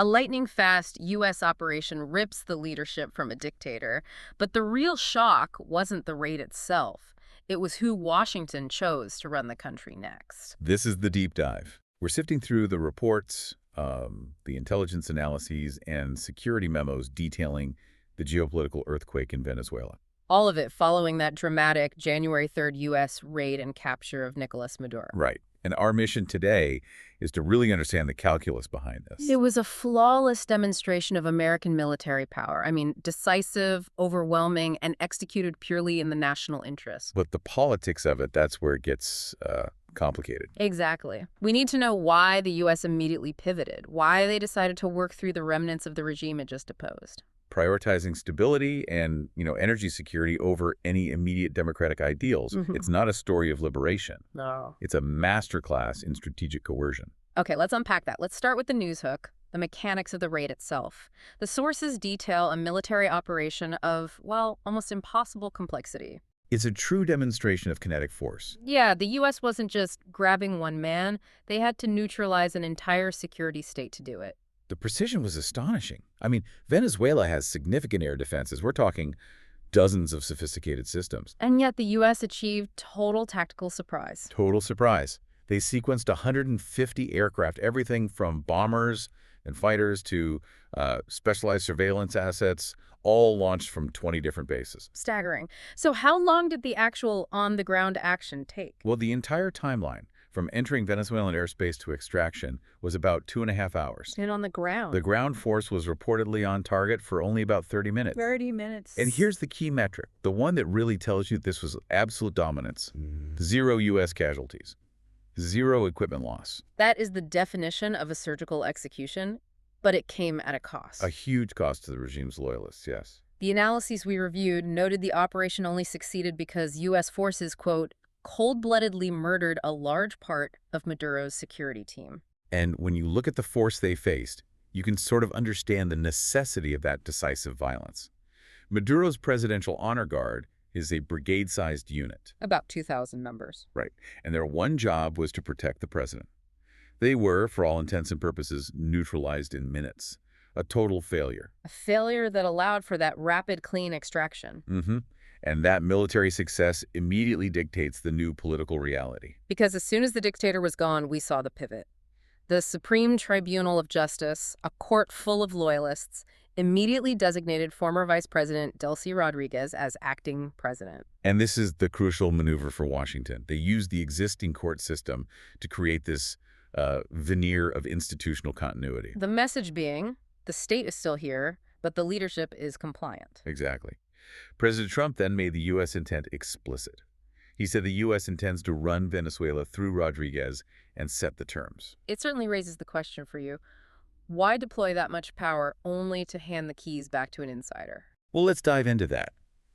A lightning-fast U.S. operation rips the leadership from a dictator, but the real shock wasn't the raid itself. It was who Washington chose to run the country next. This is the deep dive. We're sifting through the reports, the intelligence analyses, and security memos detailing the geopolitical earthquake in Venezuela. All of it following that dramatic January 3rd U.S. raid and capture of Nicolas Maduro. Right. And our mission today is to really understand the calculus behind this. It was a flawless demonstration of American military power. I mean, decisive, overwhelming, and executed purely in the national interest. But the politics of it, that's where it gets complicated. Exactly. We need to know why the U.S. immediately pivoted, why they decided to work through the remnants of the regime it just deposed. Prioritizing stability and, energy security over any immediate democratic ideals. It's not a story of liberation. No. It's a masterclass in strategic coercion. Okay, let's unpack that. Let's start with the news hook, the mechanics of the raid itself. The sources detail a military operation of, well, almost impossible complexity. It's a true demonstration of kinetic force. Yeah, the U.S. wasn't just grabbing one man. They had to neutralize an entire security state to do it. The precision was astonishing. I mean, Venezuela has significant air defenses. We're talking dozens of sophisticated systems. And yet the U.S. achieved total tactical surprise. Total surprise. They sequenced 150 aircraft, everything from bombers and fighters to specialized surveillance assets, all launched from 20 different bases. Staggering. So how long did the actual on-the-ground action take? Well, the entire timeline, from entering Venezuelan airspace to extraction, was about 2.5 hours. And on the ground? The ground force was reportedly on target for only about 30 minutes. 30 minutes. And here's the key metric, the one that really tells you this was absolute dominance. 0 U.S. casualties. 0 equipment loss. That is the definition of a surgical execution, but it came at a cost. A huge cost to the regime's loyalists, yes. The analyses we reviewed noted the operation only succeeded because U.S. forces, quote, cold-bloodedly murdered a large part of Maduro's security team. And when you look at the force they faced, you can sort of understand the necessity of that decisive violence. Maduro's Presidential Honor Guard is a brigade-sized unit. About 2,000 members. Right. And their one job was to protect the president. They were, for all intents and purposes, neutralized in minutes. A total failure. A failure that allowed for that rapid, clean extraction. And that military success immediately dictates the new political reality. Because as soon as the dictator was gone, we saw the pivot. The Supreme Tribunal of Justice, a court full of loyalists, immediately designated former Vice President Delcy Rodriguez as acting president. And this is the crucial maneuver for Washington. They used the existing court system to create this veneer of institutional continuity. The message being, the state is still here, but the leadership is compliant. Exactly. President Trump then made the U.S. intent explicit. He said the U.S. intends to run Venezuela through Rodriguez and set the terms. It certainly raises the question for you. Why deploy that much power only to hand the keys back to an insider? Well, let's dive into that.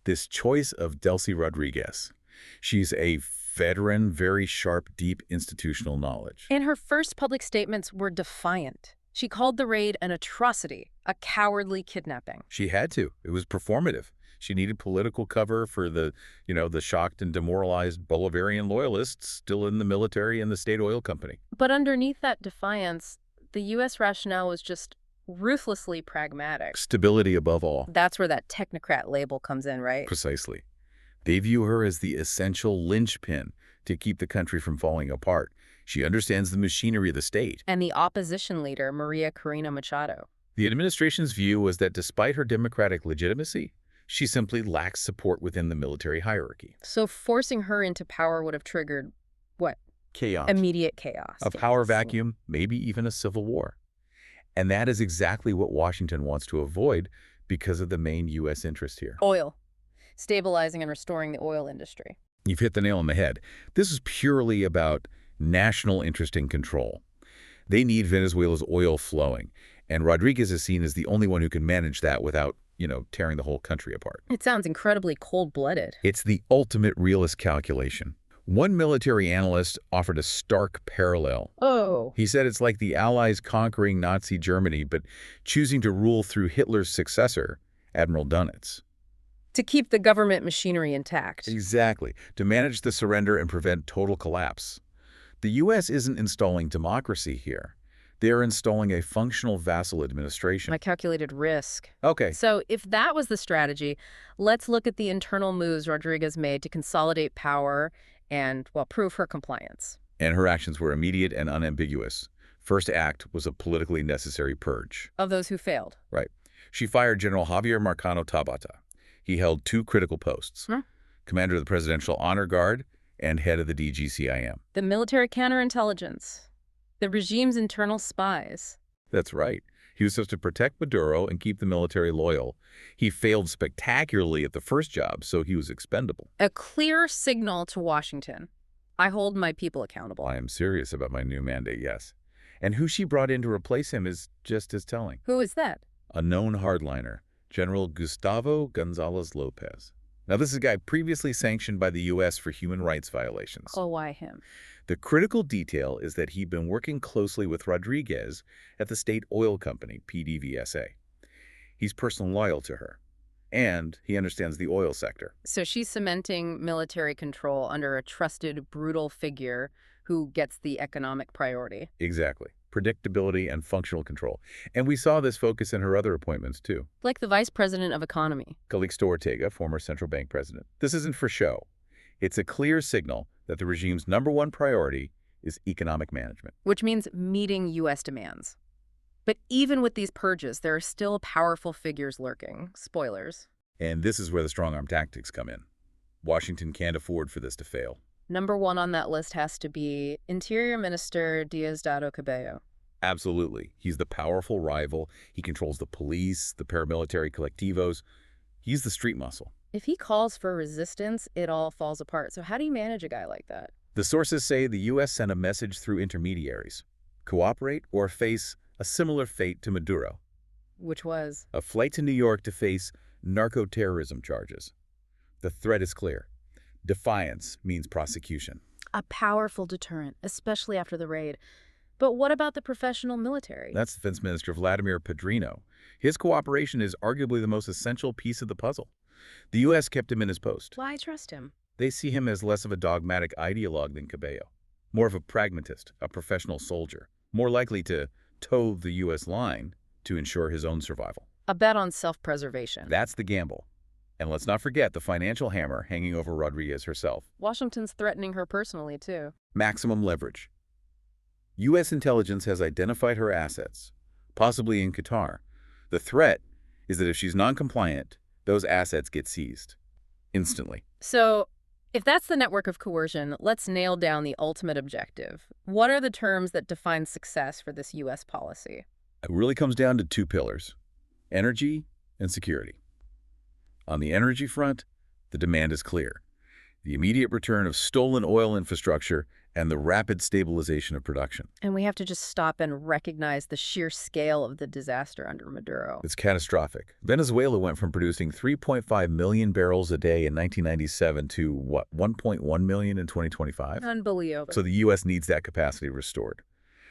This choice of Delcy Rodriguez. She's a veteran, very sharp, deep institutional knowledge. And her first public statements were defiant. She called the raid an atrocity, a cowardly kidnapping. She had to. It was performative. She needed political cover for the shocked and demoralized Bolivarian loyalists still in the military and the state oil company. But underneath that defiance, the U.S. rationale was just ruthlessly pragmatic. Stability above all. That's where that technocrat label comes in, right? Precisely. They view her as the essential linchpin to keep the country from falling apart. She understands the machinery of the state. And the opposition leader, Maria Corina Machado. The administration's view was that despite her democratic legitimacy, she simply lacks support within the military hierarchy. So forcing her into power would have triggered, what? Chaos. Immediate chaos. A power vacuum, maybe even a civil war. And that is exactly what Washington wants to avoid because of the main U.S. interest here. Oil. Stabilizing and restoring the oil industry. You've hit the nail on the head. This is purely about national interest and control. They need Venezuela's oil flowing, and Rodriguez is seen as the only one who can manage that without, tearing the whole country apart. It sounds incredibly cold-blooded. It's the ultimate realist calculation. One military analyst offered a stark parallel. Oh. He said it's like the Allies conquering Nazi Germany, but choosing to rule through Hitler's successor, Admiral Dönitz. To keep the government machinery intact. Exactly. To manage the surrender and prevent total collapse. The U.S. isn't installing democracy here. They're installing a functional vassal administration. My calculated risk. Okay. So if that was the strategy, let's look at the internal moves Rodriguez made to consolidate power and, well, prove her compliance. And her actions were immediate and unambiguous. First act was a politically necessary purge. Of those who failed. Right. She fired General Javier Marcano Tabata. He held two critical posts, commander of the Presidential Honor Guard and head of the DGCIM. The military counterintelligence. The regime's internal spies. That's right. He was supposed to protect Maduro and keep the military loyal. He failed spectacularly at the first job, so he was expendable. A clear signal to Washington. I hold my people accountable. I am serious about my new mandate, yes. And who she brought in to replace him is just as telling. Who is that? A known hardliner, General Gustavo Gonzalez Lopez. Now, this is a guy previously sanctioned by the U.S. for human rights violations. Oh, why him? The critical detail is that he'd been working closely with Rodriguez at the state oil company, PDVSA. He's personally loyal to her, and he understands the oil sector. So she's cementing military control under a trusted, brutal figure who gets the economic priority. Exactly. Predictability and functional control. And we saw this focus in her other appointments, too. Like the vice president of economy. Calixto Ortega, former central bank president. This isn't for show. It's a clear signal that the regime's #1 priority is economic management. Which means meeting U.S. demands. But even with these purges, there are still powerful figures lurking. Spoilers. And this is where the strong-arm tactics come in. Washington can't afford for this to fail. #1 on that list has to be Interior Minister Diosdado Cabello. Absolutely. He's the powerful rival. He controls the police, the paramilitary collectivos. He's the street muscle. If he calls for resistance, it all falls apart. So how do you manage a guy like that? The sources say the U.S. sent a message through intermediaries. Cooperate or face a similar fate to Maduro. Which was? A flight to New York to face narco-terrorism charges. The threat is clear. Defiance means prosecution. A powerful deterrent, especially after the raid. But what about the professional military? That's Defense Minister Vladimir Padrino. His cooperation is arguably the most essential piece of the puzzle. The U.S. kept him in his post. Why trust him? They see him as less of a dogmatic ideologue than Cabello. More of a pragmatist, a professional soldier. More likely to toe the U.S. line to ensure his own survival. A bet on self-preservation. That's the gamble. And let's not forget the financial hammer hanging over Rodriguez herself. Washington's threatening her personally, too. Maximum leverage. U.S. intelligence has identified her assets, possibly in Qatar. The threat is that if she's non-compliant, those assets get seized. Instantly. So, if that's the network of coercion, let's nail down the ultimate objective. What are the terms that define success for this U.S. policy? It really comes down to two pillars: energy and security. On the energy front, the demand is clear. The immediate return of stolen oil infrastructure and the rapid stabilization of production. And we have to just stop and recognize the sheer scale of the disaster under Maduro. It's catastrophic. Venezuela went from producing 3.5 million barrels a day in 1997 to, what, 1.1 million in 2025? Unbelievable. So the U.S. needs that capacity restored.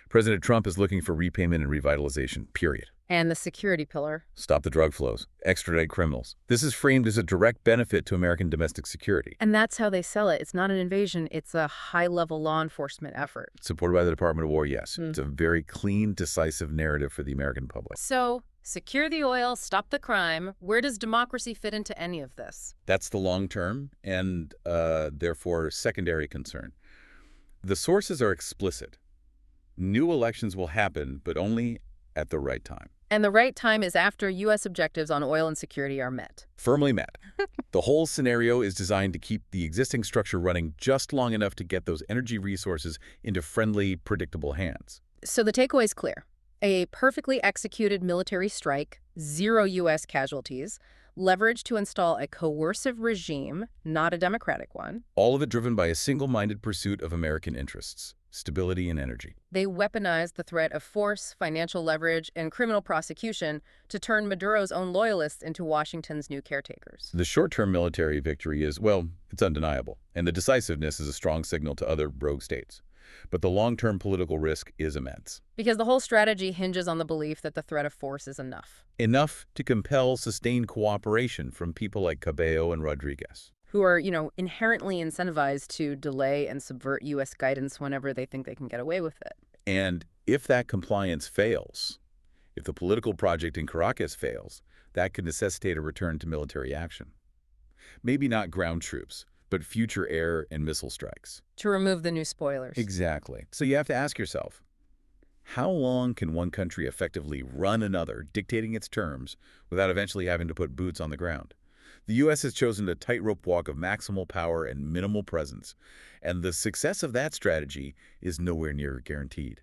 President Trump is looking for repayment and revitalization, period. And the security pillar. Stop the drug flows. Extradite criminals. This is framed as a direct benefit to American domestic security. And that's how they sell it. It's not an invasion. It's a high-level law enforcement effort. Supported by the Department of War, yes. It's a very clean, decisive narrative for the American public. So, secure the oil, stop the crime. Where does democracy fit into any of this? That's the long-term and, therefore, secondary concern. The sources are explicit. New elections will happen, but only at the right time. And the right time is after U.S. objectives on oil and security are met. Firmly met. The whole scenario is designed to keep the existing structure running just long enough to get those energy resources into friendly, predictable hands. So the takeaway is clear. A perfectly executed military strike, 0 U.S. casualties, leverage to install a coercive regime, not a democratic one. All of it driven by a single-minded pursuit of American interests. Stability and energy. They weaponized the threat of force, financial leverage, and criminal prosecution to turn Maduro's own loyalists into Washington's new caretakers. The short-term military victory is, well, it's undeniable, and the decisiveness is a strong signal to other rogue states. But the long-term political risk is immense. Because the whole strategy hinges on the belief that the threat of force is enough. Enough to compel sustained cooperation from people like Cabello and Rodriguez. Who are, inherently incentivized to delay and subvert U.S. guidance whenever they think they can get away with it. And If that compliance fails, if the political project in Caracas fails, that could necessitate a return to military action. Maybe not ground troops, but future air and missile strikes. To remove the new spoilers. Exactly. So you have to ask yourself, how long can one country effectively run another, dictating its terms, without eventually having to put boots on the ground? The U.S. has chosen a tightrope walk of maximal power and minimal presence, and the success of that strategy is nowhere near guaranteed.